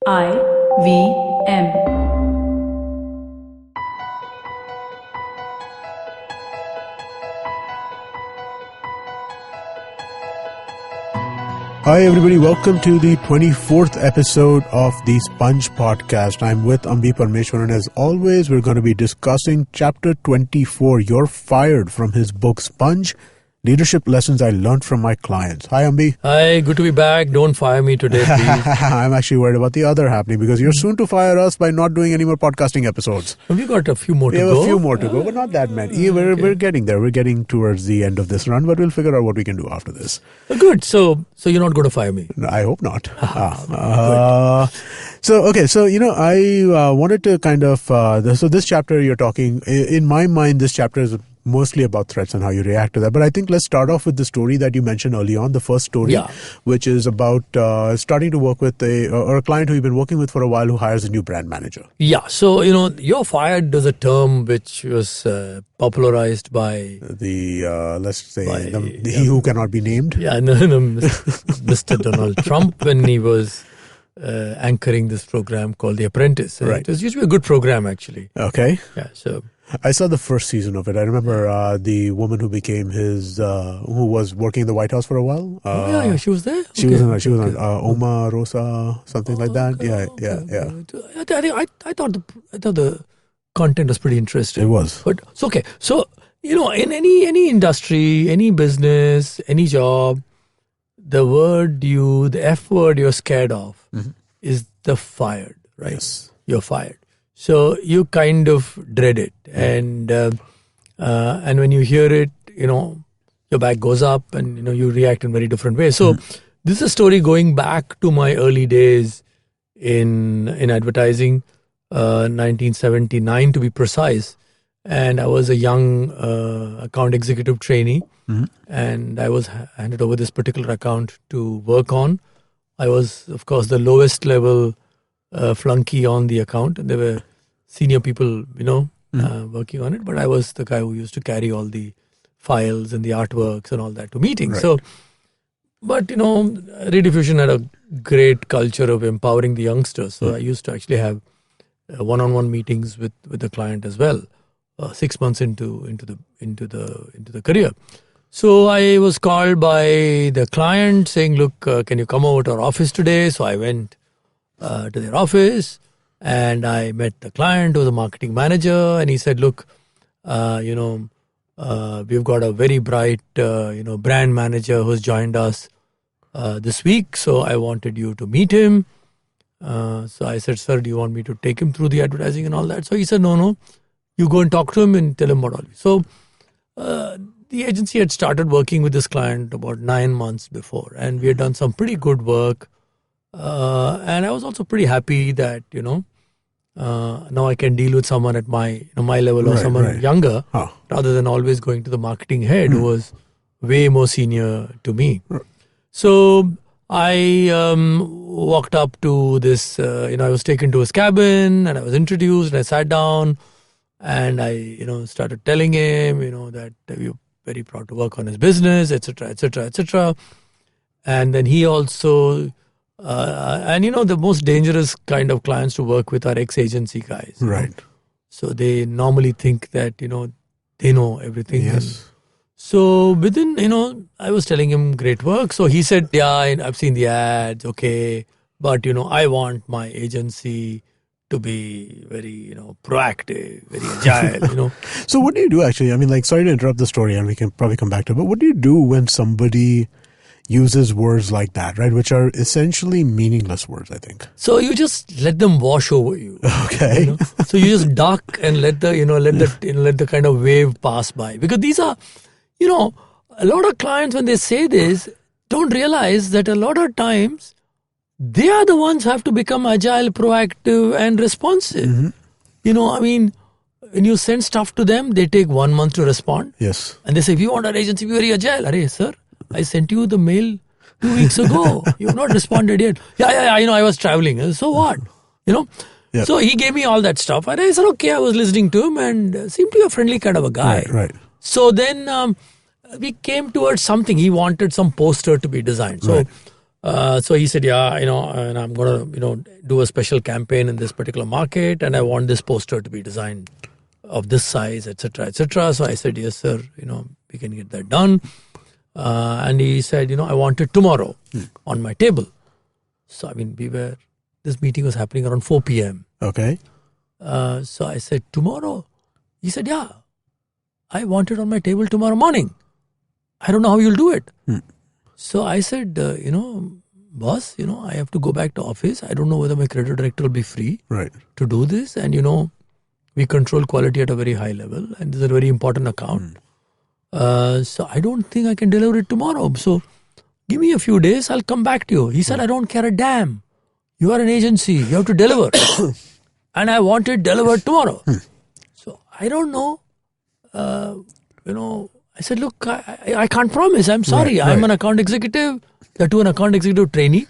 IVM. Hi everybody, welcome to the 24th episode of the Sponge Podcast. I'm with Ambi Parmeshwaran, and as always, we're going to be discussing Chapter 24, You're Fired, from his book Sponge, Leadership Lessons I Learned from My Clients. Hi Ambi. Hi, good to be back. Don't fire me today, please. I'm actually worried about the other happening because you're soon to fire us by not doing any more podcasting episodes. Have you got a few more to We have go? a few more to go, but not that many. We're getting there. We're getting towards the end of this run, but we'll figure out what we can do after this. Good. So you're not going to fire me? No, I hope not. I wanted to kind of, so this chapter you're talking, in my mind, this chapter is mostly about threats and how you react to that. But I think let's start off with the story that you mentioned early on, the first story, which is about starting to work with a client who you've been working with for a while who hires a new brand manager. Yeah. So, you're fired is a term which was popularized by the, he who cannot be named. Yeah, no, Mr. Donald Trump when he was anchoring this program called The Apprentice. Right. It was used to be a good program, actually. Okay. Yeah, so... I saw the first season of it. I remember the woman who became his, who was working in the White House for a while. Yeah, she was there. She was on Oma Rosa, something like that. I thought the content was pretty interesting. It was. But it's okay. So in any industry, any business, any job, the F word you're scared of is the fired, right? Yes. You're fired. So you kind of dread it, and when you hear it, your back goes up, and you react in very different ways. So this is a story going back to my early days in advertising, 1979 to be precise, and I was a young account executive trainee, and I was handed over this particular account to work on. I was, of course, the lowest level flunky on the account, and there were senior people, working on it. But I was the guy who used to carry all the files and the artworks and all that to meetings. Right. So, but Rediffusion had a great culture of empowering the youngsters. So I used to actually have one-on-one meetings with the client as well. 6 months into the career. So I was called by the client saying, "Look, can you come over to our office today?" So I went to their office, and I met the client who was a marketing manager, and he said, "Look, we've got a very bright, brand manager who's joined us this week. So I wanted you to meet him." So I said, "Sir, do you want me to take him through the advertising and all that?" So he said, "No, you go and talk to him and tell him about all." So the agency had started working with this client about 9 months before, and we had done some pretty good work. And I was also pretty happy that, now I can deal with someone at my level or someone younger rather than always going to the marketing head who was way more senior to me. So I walked up to this, I was taken to his cabin and I was introduced and I sat down and I, started telling him, that we're very proud to work on his business, etc., etc., etc. And then he also... the most dangerous kind of clients to work with are ex-agency guys. Right. So they normally think that, they know everything. Yes. So within, I was telling him great work. So he said, "Yeah, I've seen the ads. Okay. But, I want my agency to be very, proactive, very agile, So what do you do actually? I mean, sorry to interrupt the story and we can probably come back to it, but what do you do when somebody uses words like that, right? Which are essentially meaningless words, I think. So you just let them wash over you. Okay. So you just duck and let the kind of wave pass by. Because these are, a lot of clients when they say this don't realize that a lot of times they are the ones who have to become agile, proactive and responsive. When you send stuff to them, they take 1 month to respond. Yes. And they say, "We want our agency to be very agile." Arey, sir, I sent you the mail 2 weeks ago. You've not responded yet. Yeah, I was traveling. So what? Yep. So he gave me all that stuff. And I said, okay, I was listening to him and seemed to be a friendly kind of a guy. Right. So then we came towards something. He wanted some poster to be designed. So So he said, yeah, and I'm going to, do a special campaign in this particular market, and I want this poster to be designed of this size, etc., etc. So I said, yes, sir, we can get that done. And he said, I want it tomorrow on my table. So, this meeting was happening around 4 p.m. Okay. So I said, tomorrow? He said, yeah, I want it on my table tomorrow morning. I don't know how you'll do it. So I said, boss, I have to go back to office. I don't know whether my credit director will be free to do this. And, we control quality at a very high level. And this is a very important account. So I don't think I can deliver it tomorrow. So give me a few days. I'll come back to you. He said, I don't care a damn. You are an agency. You have to deliver. And I want it delivered tomorrow. So I don't know. I said, look, I can't promise. I'm sorry. I'm an account executive. That too an account executive trainee.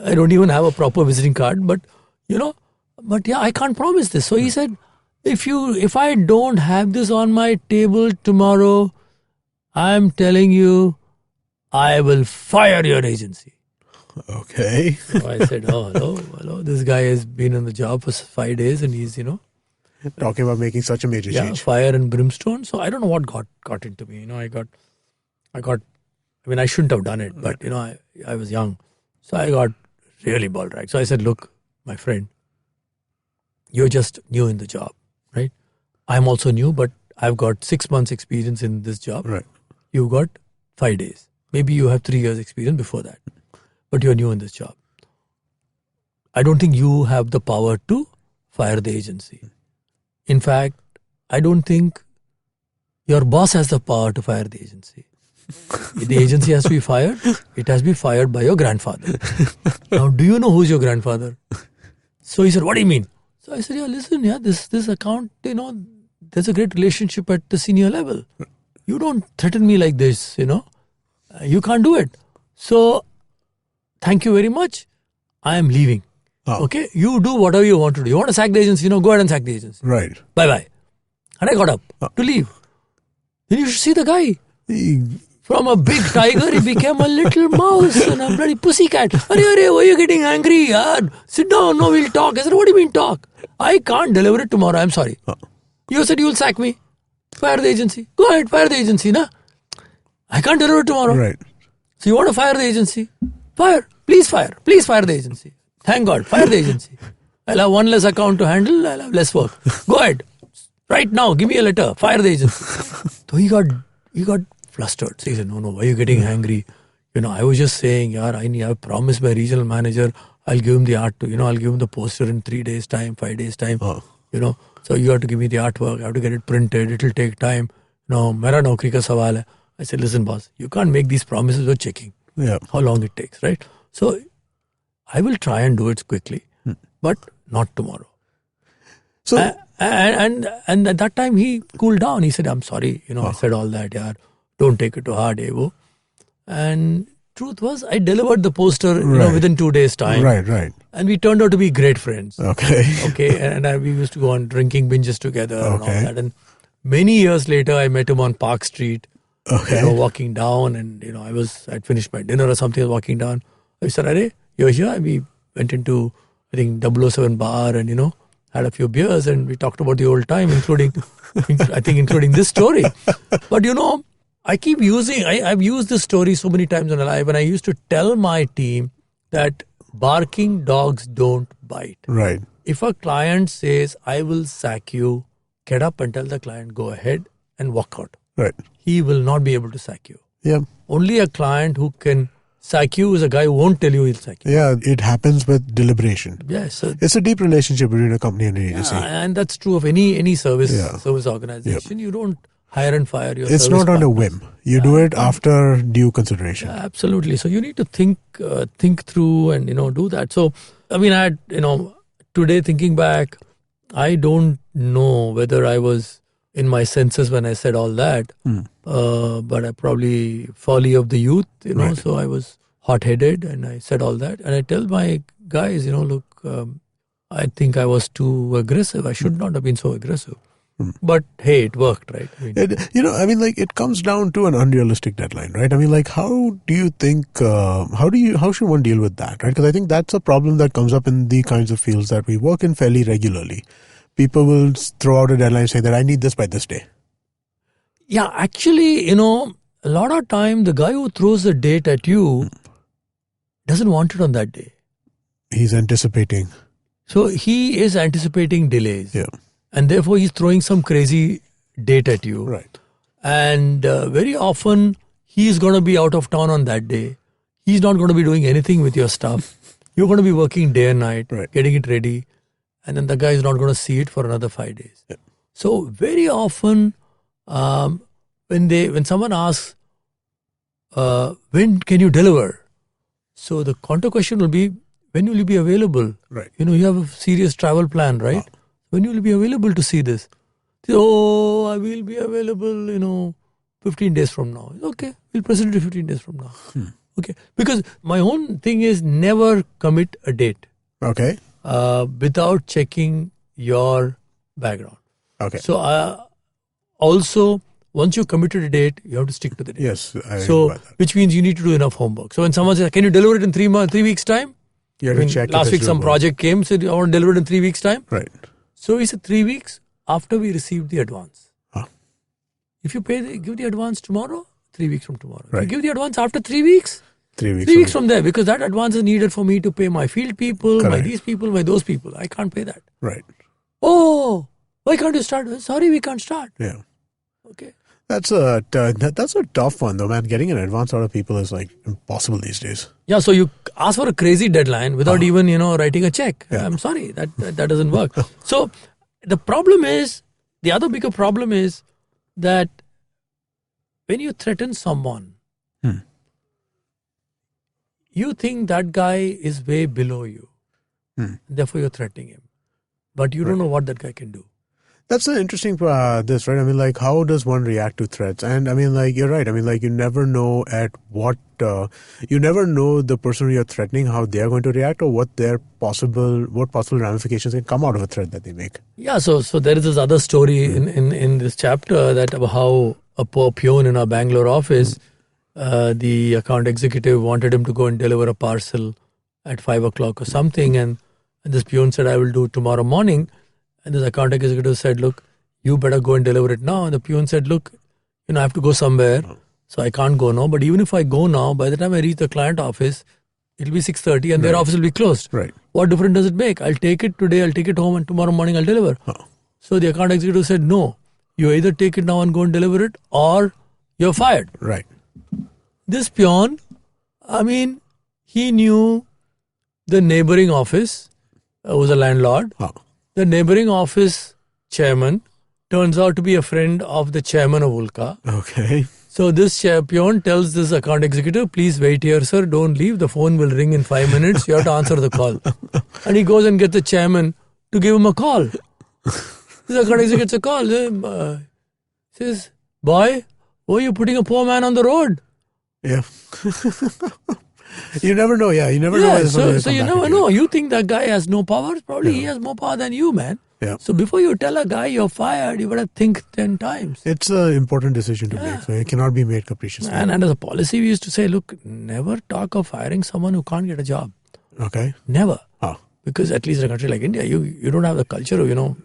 I don't even have a proper visiting card. But I can't promise this. So he said, if I don't have this on my table tomorrow, I'm telling you, I will fire your agency. Okay. So I said, hello. This guy has been on the job for 5 days and he's, talking about making such a major change. Fire and brimstone. So I don't know what got into me. I shouldn't have done it, but I was young. So I got really ball dragged. So I said, look, my friend, you're just new in the job, right? I'm also new, but I've got 6 months experience in this job. Right. You've got 5 days. Maybe you have 3 years experience before that, but you're new in this job. I don't think you have the power to fire the agency. In fact, I don't think your boss has the power to fire the agency. If the agency has to be fired, it has to be fired by your grandfather. Now, do you know who's your grandfather? So he said, what do you mean? So I said, listen, this account, there's a great relationship at the senior level. You don't threaten me like this, You can't do it. So, thank you very much. I am leaving. Oh. Okay? You do whatever you want to do. You want to sack the agency, go ahead and sack the agency. Right. Bye-bye. And I got up to leave. Then you should see the guy. From a big tiger, he became a little mouse and a bloody pussycat. Arey, why are you getting angry? Yaar? Sit down, no, we'll talk. I said, what do you mean talk? I can't deliver it tomorrow, I'm sorry. You said you'll sack me. Fire the agency. Go ahead, fire the agency, na? I can't deliver it tomorrow. Right. So you want to fire the agency? Fire. Please fire. Please fire the agency. Thank God, fire the agency. I'll have one less account to handle, I'll have less work. Go ahead. Right now, give me a letter. Fire the agency. So he got flustered. So he said, no, why are you getting angry? I was just saying, I promised my regional manager, I'll give him the art, I'll give him the poster in 3 days time, 5 days time, So you have to give me the artwork, I have to get it printed, it'll take time. No, mera naukri ka sawal hai. I said, listen boss, you can't make these promises without checking how long it takes, right? So I will try and do it quickly, but not tomorrow. So and at that time he cooled down. He said, I'm sorry, I said all that, don't take it to heart, Evo. And truth was, I delivered the poster, within 2 days' time. Right. And we turned out to be great friends. Okay. And we used to go on drinking binges together and all that. And many years later, I met him on Park Street. Walking down, and I'd finished my dinner or something. I was walking down. I said, "Arey, you're here." And we went into, I think, 007 bar, and had a few beers, and we talked about the old time, including this story. But I keep using. I've used this story so many times in my life, and I used to tell my team that barking dogs don't bite. Right. If a client says, "I will sack you," get up and tell the client, "Go ahead," and walk out. Right. He will not be able to sack you. Yeah. Only a client who can sack you is a guy who won't tell you he'll sack you. Yeah, it happens with deliberation. Yes. It's a deep relationship between a company and an agency. And that's true of any service organization. You don't hire and fire your It's service not on a partners. whim. You do it after due consideration. Absolutely. So you need to think through and do that. So I had today thinking back, I don't know whether I was in my senses when I said all that, but I probably folly of the youth, Right. So I was hot-headed and I said all that. And I tell my guys, look, I think I was too aggressive. I should not have been so aggressive. But hey, it worked, right? It comes down to an unrealistic deadline, right? I mean, like, how do you think, how should one deal with that, right? Because I think that's a problem that comes up in the kinds of fields that we work in fairly regularly. People will throw out a deadline saying that I need this by this day. Yeah, actually, a lot of time the guy who throws the date at you doesn't want it on that day. He's anticipating. So he is anticipating delays. Yeah. And therefore he's throwing some crazy date at you. Right. And very often he's going to be out of town on that day. He's not going to be doing anything with your stuff. You're going to be working day and night, right, getting it ready. And then the guy is not going to see it for another 5 days. Yeah. So very often when someone asks, when can you deliver? So the counter question will be, when will you be available? Right. You have a serious travel plan, right? When will you be available to see this? Say, I will be available, 15 days from now. Okay, we'll present it 15 days from now. Okay, because my own thing is never commit a date. Okay. Without checking your background. Okay. So also, once you committed a date, you have to stick to the date. Yes, I so which means you need to do enough homework. So when someone says, "Can you deliver it in 3 weeks' time?" You have to check. Last week some project came, said, "I want to deliver it in 3 weeks' time." Right. So he said 3 weeks after we received the advance. Huh. If you give the advance tomorrow, 3 weeks from tomorrow. Right. If you give the advance after 3 weeks, 3 weeks. 3 weeks from there, because that advance is needed for me to pay my field people, Correct. my these people, my those people. I can't pay that. Right. Oh, why can't you start? Sorry, we can't start. Yeah. Okay. That's a tough one though, man. Getting an advance out of people is like impossible these days. Yeah, so you ask for a crazy deadline without even writing a check. Yeah. I'm sorry, that doesn't work. So the problem is, the other bigger problem is that when you threaten someone, you think that guy is way below you. Therefore you're threatening him. But you don't know what that guy can do. That's an interesting this, right? I mean, like, how does one react to threats? And I mean, like, you're right. I mean, like, you never know you never know the person you're threatening, how they're going to react, or what possible ramifications can come out of a threat that they make. Yeah, so there is this other story in this chapter that about how a poor peon in our Bangalore office, the account executive wanted him to go and deliver a parcel at 5 o'clock or something, and this peon said, "I will do it tomorrow morning." And this account executive said, "Look, you better go and deliver it now." And the peon said, "Look, I have to go somewhere, so I can't go now. But even if I go now, by the time I reach the client office, it'll be 6:30 and their office will be closed. Right. What difference does it make? I'll take it today, I'll take it home, and tomorrow morning I'll deliver." So the account executive said, "No, you either take it now and go and deliver it, or you're fired." Right. This peon, he knew the neighboring office was a landlord. The neighboring office chairman turns out to be a friend of the chairman of Ulka. Okay. So this peon tells this account executive, "Please wait here, sir. Don't leave. The phone will ring in 5 minutes. You have to answer the call." And he goes and gets the chairman to give him a call. This account executive gets a call. Says, "Boy, why are you putting a poor man on the road?" Yeah. You never know. Yeah, you never know. So you never know. You think that guy has no power? Probably he has more power than you, man. Yeah. So before you tell a guy you're fired, you better think 10 times. It's an important decision to make, so it cannot be made capriciously. And as a policy, we used to say, look, never talk of firing someone who can't get a job. Okay. Never. Because at least in a country like India, you don't have the culture of,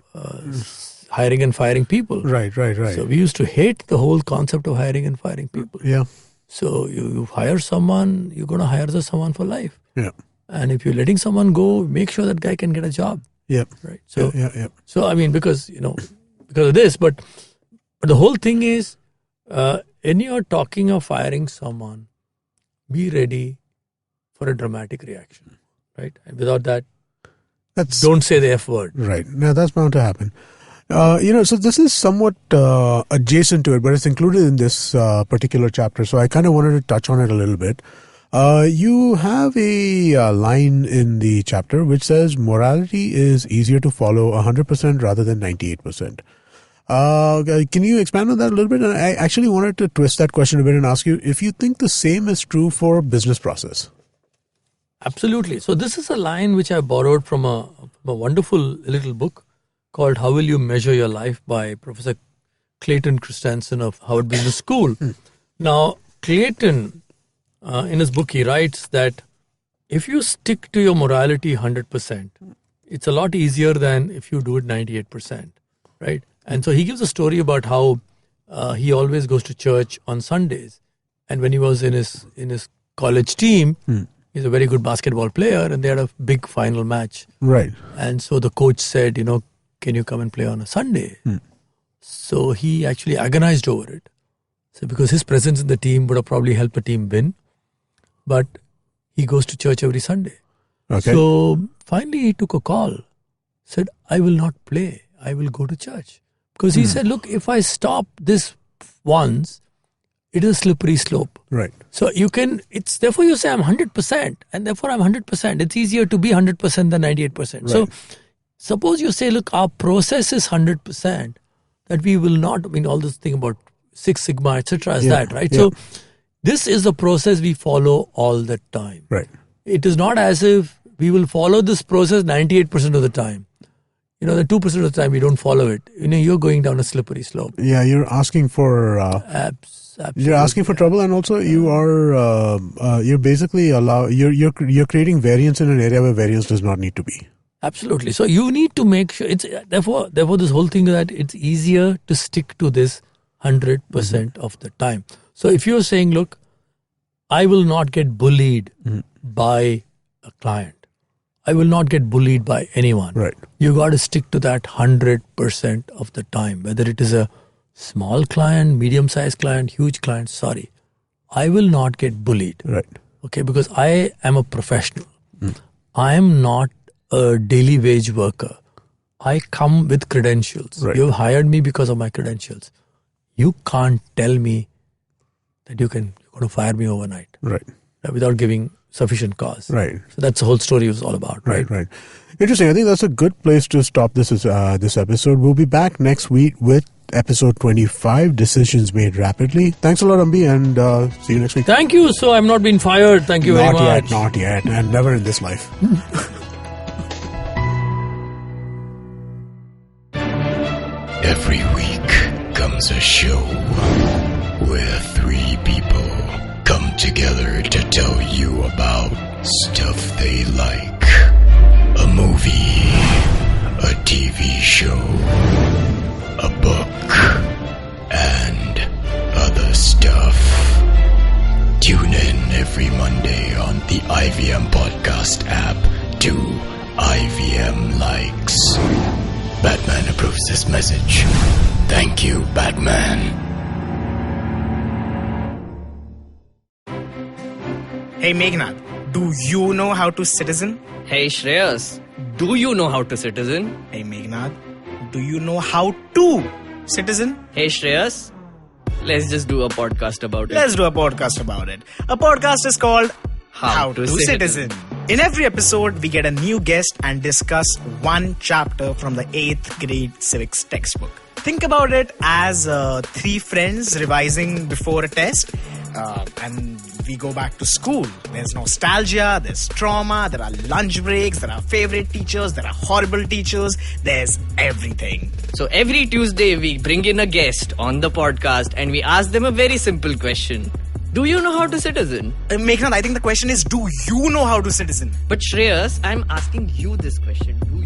hiring and firing people. Right. So we used to hate the whole concept of hiring and firing people. Yeah. So you hire someone, you're going to hire someone for life. Yeah. And if you're letting someone go, make sure that guy can get a job. Yeah. Right. So, yeah. So, because of this, but the whole thing is, when you're talking of firing someone, be ready for a dramatic reaction. Right. And without that, don't say the F word. Right. Now that's bound to happen. So this is somewhat adjacent to it, but it's included in this particular chapter. So I kind of wanted to touch on it a little bit. You have a line in the chapter which says morality is easier to follow 100% rather than 98%. Can you expand on that a little bit? And I actually wanted to twist that question a bit and ask you if you think the same is true for business process. Absolutely. So this is a line which I borrowed from a wonderful little book called How Will You Measure Your Life by Professor Clayton Christensen of Harvard Business School. Now, Clayton, in his book, he writes that if you stick to your morality 100%, it's a lot easier than if you do it 98%, right? And so he gives a story about how he always goes to church on Sundays. And when he was in his college team, he's a very good basketball player, and they had a big final match. Right. And so the coach said, can you come and play on a Sunday? So he actually agonized over it. So because his presence in the team would have probably helped the team win. But he goes to church every Sunday. Okay. So finally he took a call. Said, I will not play. I will go to church. Because he said, look, if I stop this once, it is a slippery slope. Right. So therefore you say I'm 100% and therefore I'm 100%. It's easier to be 100% than 98%. Right. So suppose you say, look, our process is 100%, that we will not, all this thing about Six Sigma, etc. is that, right? Yeah. So this is the process we follow all the time. Right. It is not as if we will follow this process 98% of the time. The 2% of the time we don't follow it. You're going down a slippery slope. Yeah, you're asking for... Absolutely. You're asking for trouble, and also you are you're basically you're creating variance in an area where variance does not need to be. Absolutely. So you need to make sure it's therefore this whole thing that it's easier to stick to this 100% of the time. So if you're saying, look, I will not get bullied by a client. I will not get bullied by anyone. Right. You got to stick to that 100% of the time, whether it is a small client, medium-sized client, huge client. Sorry, I will not get bullied. Right. Okay, because I am a professional. I am not a daily wage worker. I come with credentials. Right. You've hired me because of my credentials. You can't tell me that you're going to fire me overnight. Right. Without giving sufficient cause. Right. So that's the whole story was all about. Right. Right. Interesting. I think that's a good place to stop this episode. We'll be back next week with episode 25, Decisions Made Rapidly. Thanks a lot, Ambi, and see you next week. Thank you. So I'm not being fired. Thank you very much. Not yet, and never in this life. Every week comes a show where three people come together to tell you about stuff they like. A movie, a TV show, a book, and other stuff. Tune in every Monday on the IVM Podcast app to IVM Likes. Batman approves this message. Thank you, Batman. Hey Meghnad, do you know how to citizen? Hey Shreyas, do you know how to citizen? Hey Meghnad, do you know how to citizen? Hey Shreyas, let's just do a podcast about it. Let's do a podcast about it. A podcast is called How to Citizen. In every episode, we get a new guest and discuss one chapter from the 8th grade civics textbook. Think about it as three friends revising before a test. And we go back to school. There's nostalgia, there's trauma, there are lunch breaks, there are favorite teachers, there are horrible teachers, there's everything. So every Tuesday we bring in a guest on the podcast and we ask them a very simple question. Do you know how to citizen? Meghnad, I think the question is, do you know how to citizen? But Shreyas, I'm asking you this question. Do